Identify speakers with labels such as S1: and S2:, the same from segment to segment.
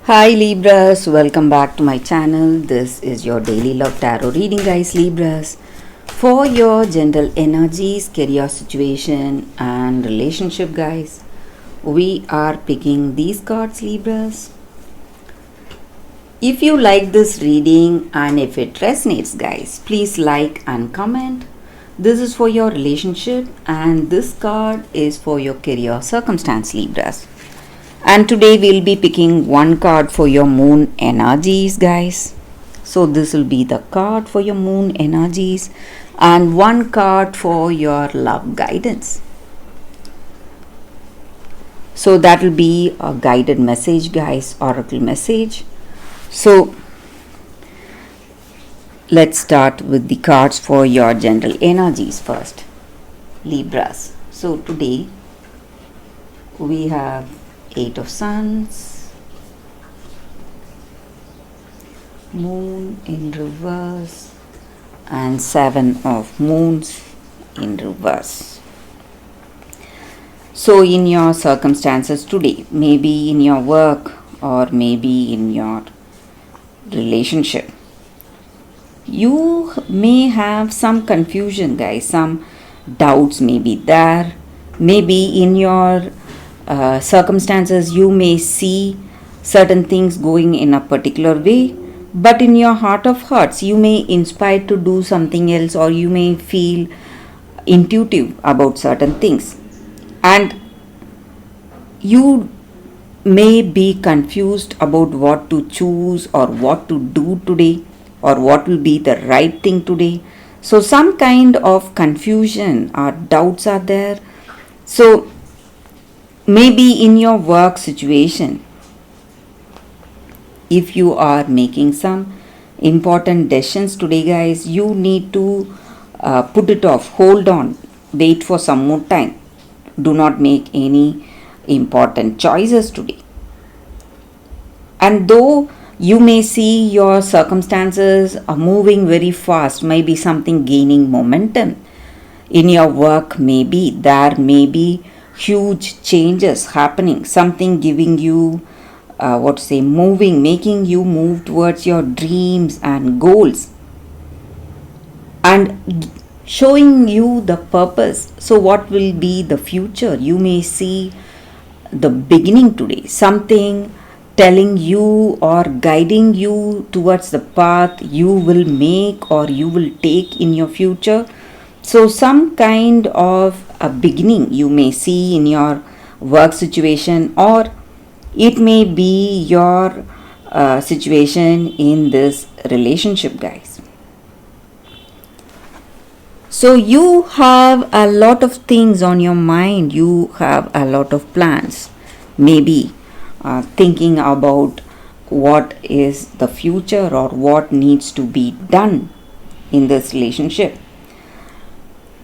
S1: Hi Libras, welcome back to my channel. This is your daily love tarot reading, guys. Libras, for your general energies, career situation, and relationship, guys. We are picking these cards, Libras. If you like this reading and if it resonates, guys, please like and comment. This is for your relationship, and this card is for your career circumstance, Libras. And today we'll be picking one card for your moon energies, guys. So this will be the card for your moon energies and one card for your love guidance. So that will be a guided message, guys, oracle message. So let's start with the cards for your general energies first, Libras. So today we have Eight of Suns, Moon in reverse, and Seven of Moons in reverse. So in your circumstances today, maybe in your work or maybe in your relationship, you may have some confusion, guys. Some doubts may be there. Maybe in your circumstances you may see certain things going in a particular way, but in your heart of hearts you may inspire to do something else, or you may feel intuitive about certain things, and you may be confused about what to choose or what to do today or what will be the right thing today. So some kind of confusion or doubts are there. So maybe in your work situation, if you are making some important decisions today, guys, you need to put it off, hold on, wait for some more time. Do not make any important choices today. And though you may see your circumstances are moving very fast, maybe something gaining momentum in your work, maybe there may be huge changes happening, something giving you moving, making you move towards your dreams and goals and showing you the purpose. So what will be the future? You may see the beginning today, something telling you or guiding you towards the path you will make or you will take in your future. So some kind of a beginning you may see in your work situation, or it may be your situation in this relationship, guys. So you have a lot of things on your mind, you have a lot of plans, maybe thinking about what is the future or what needs to be done in this relationship.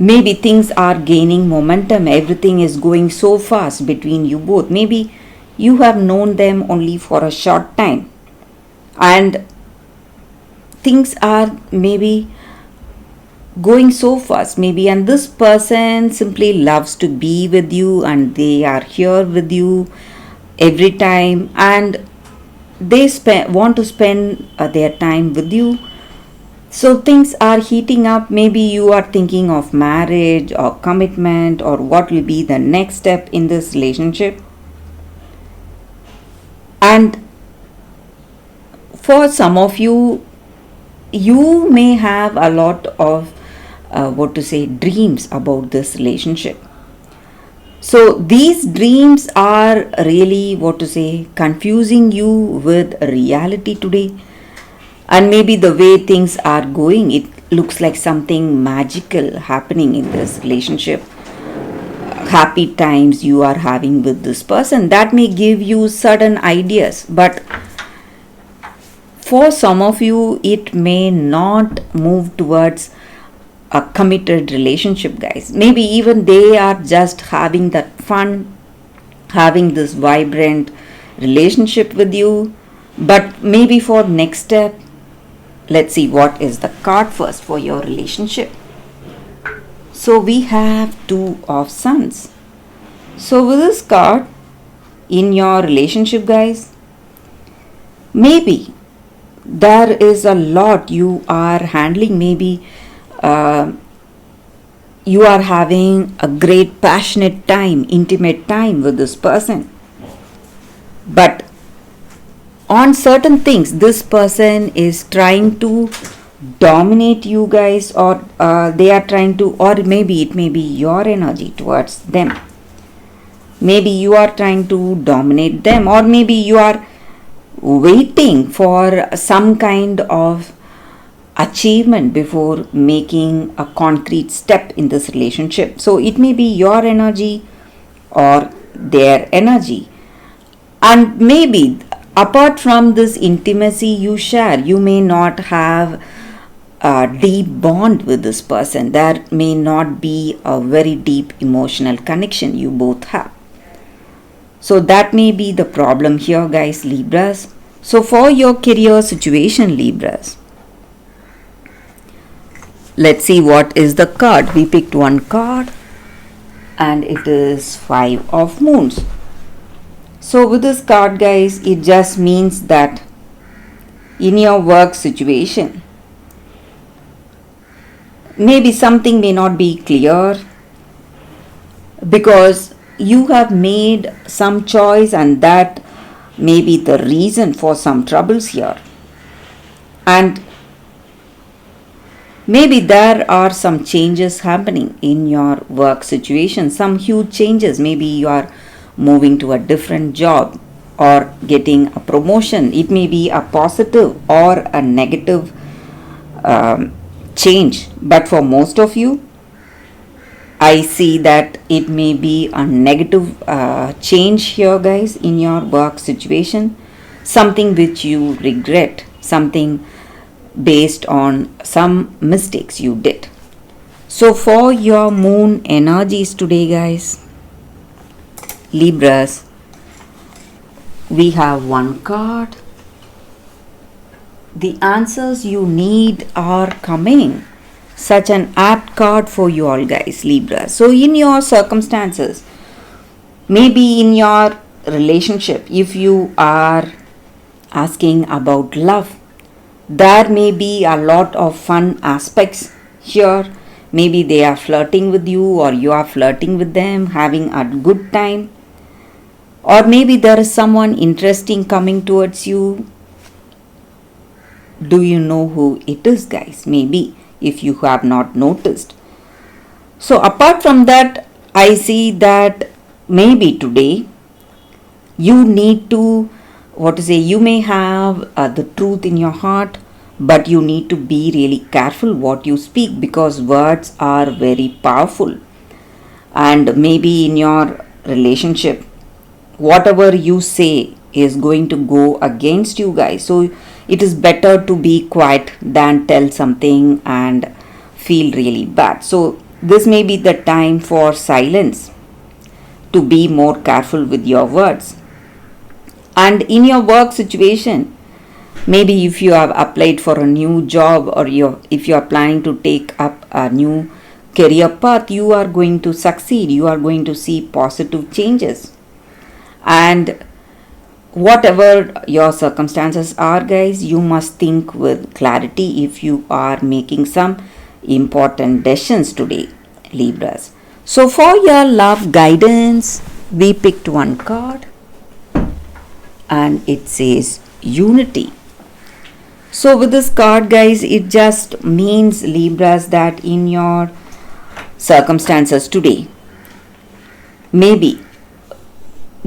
S1: Maybe things are gaining momentum, everything is going so fast between you both. Maybe you have known them only for a short time and things are maybe going so fast, maybe, and this person simply loves to be with you and they are here with you every time and they want to spend their time with you. So things are heating up. Maybe you are thinking of marriage or commitment or what will be the next step in this relationship. And for some of you, you may have a lot of dreams about this relationship. So these dreams are really confusing you with reality today. And maybe the way things are going, it looks like something magical happening in this relationship. Happy times you are having with this person, that may give you certain ideas, but for some of you it may not move towards a committed relationship, guys. Maybe even they are just having that fun, having this vibrant relationship with you, but maybe for next step, let's see what is the card first for your relationship. So we have Two of Suns. So with this card, in your relationship, guys, Maybe there is a lot you are handling. Maybe uh, you are having a great passionate time, intimate time with this person. But on certain things, this person is trying to dominate you guys, or they are trying to, or maybe it may be your energy towards them. Maybe you are trying to dominate them, or maybe you are waiting for some kind of achievement before making a concrete step in this relationship. So it may be your energy or their energy. And maybe apart from this intimacy you share, you may not have a deep bond with this person. There may not be a very deep emotional connection you both have. So that may be the problem here, guys, Libras. So for your career situation, Libras, let's see what is the card. We picked one card and it is Five of Moons. So with this card, guys, it just means that in your work situation, maybe something may not be clear because you have made some choice, and that may be the reason for some troubles here. And maybe there are some changes happening in your work situation, some huge changes. Maybe you are moving to a different job or getting a promotion. It may be a positive or a negative change, but for most of you, I see that it may be a negative change here, guys, in your work situation. Something which you regret, something based on some mistakes you did. So for your moon energies today, guys, Libras, we have one card. The answers you need are coming. Such an apt card for you all, guys, Libra. So in your circumstances, maybe in your relationship, if you are asking about love, there may be a lot of fun aspects here. Maybe they are flirting with you, or you are flirting with them, having a good time. Or maybe there is someone interesting coming towards you. Do you know who it is, guys? Maybe if you have not noticed. So apart from that, I see that maybe today you need to, you may have the truth in your heart, but you need to be really careful what you speak, because words are very powerful. And maybe in your relationship, whatever you say is going to go against you, guys. So it is better to be quiet than tell something and feel really bad. So this may be the time for silence, to be more careful with your words. And in your work situation, maybe if you have applied for a new job, or if you are planning to take up a new career path, you are going to succeed. You are going to see positive changes. And whatever your circumstances are, guys, you must think with clarity if you are making some important decisions today, Libras. So for your love guidance, we picked one card and it says Unity. So with this card, guys, it just means, Libras, that in your circumstances today, maybe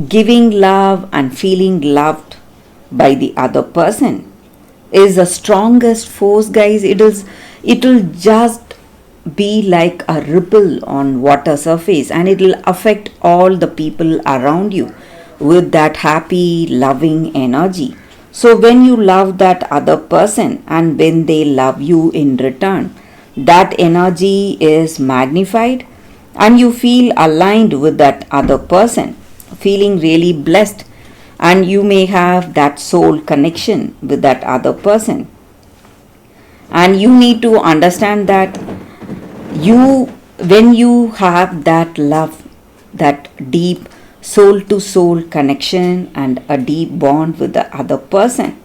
S1: giving love and feeling loved by the other person is the strongest force, guys. It will just be like a ripple on water surface, and it will affect all the people around you with that happy, loving energy. So when you love that other person and when they love you in return, that energy is magnified and you feel aligned with that other person, feeling really blessed, and you may have that soul connection with that other person. And you need to understand that when you have that love, that deep soul to soul connection and a deep bond with the other person,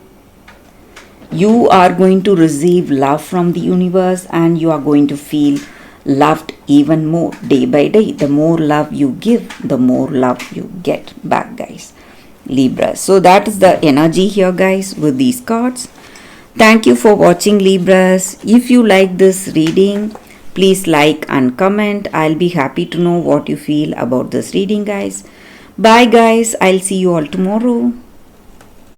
S1: You are going to receive love from the universe, and you are going to feel loved even more day by day. The more love you give, the more love you get back, guys. Libra. So that is the energy here, guys, with these cards. Thank you for watching, Libras. If you like this reading, please like and comment. I'll be happy to know what you feel about this reading, guys. Bye, guys. I'll see you all tomorrow.